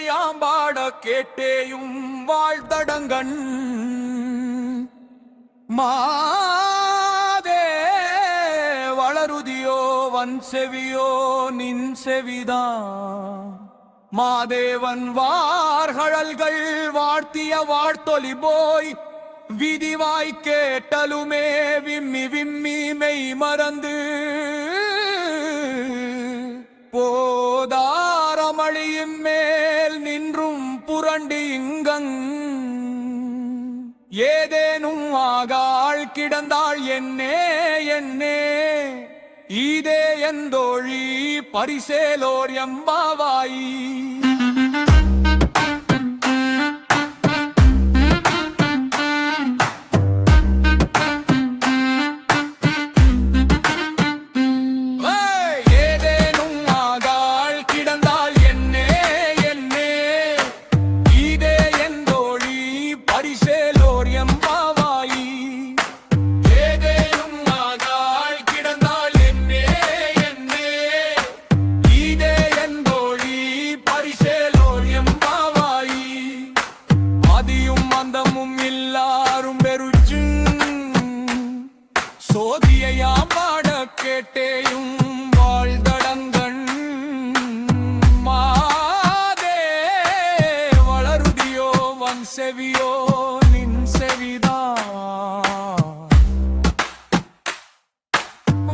சோதியையாம்பாட கேட்டேயும் வாழ்தடங்கண் மாதே வளருதியோ வன் செவியோ நின் செவிதா மாதேவன் வார்கழல்கள் வாழ்த்திய வாழ்த்தொலி போய் விதிவாய் கேட்டலுமே விம்மி விம்மி மெய் மறந்து போதாரமளியின் மேல் நின்றும் புரண்டு இங்கங் ஏதேனும் ஆகாள் கிடந்தாள் என்னே என்னே ஈதே எந்தோழி பரிசேலோர் எம்பாவாயி சோதியையாம்பாட கேட்டேயும் வாழ்தடங்கண் மாதே வளருதியோ வன் செவியோ நின் செவிதா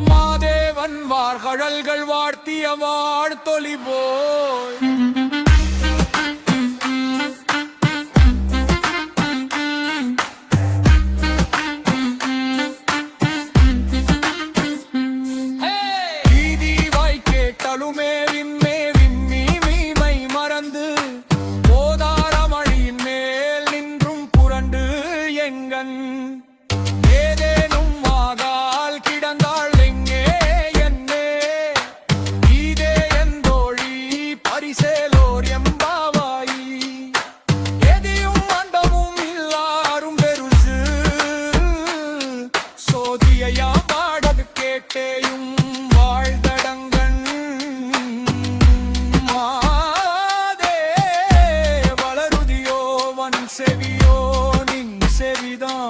மாதேவன் வார்கழல்கள் வாழ்த்திய வாழ்த்தொலி போய் ஏதேனும் ஆகால் கிடந்தாள் எங்கே என்னே ஈதே எந்தோழி பரிசேலோர் எம்பாவாயி எதியும் அண்டமும் இல்லாரும் பெருசு சோதியையாம்பாடது கேட்டேயும் வாழ்தடங்கண் மாதே வளருதியோ வன் செவியோ நின் செவிதான்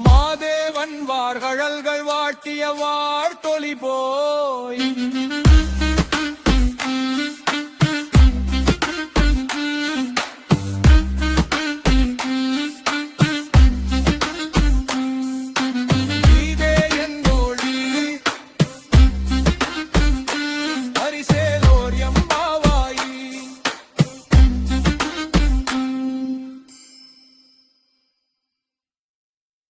மாதேவன் வார்கழல்கள் வாழ்த்திய வாழ்த்தொலி போய்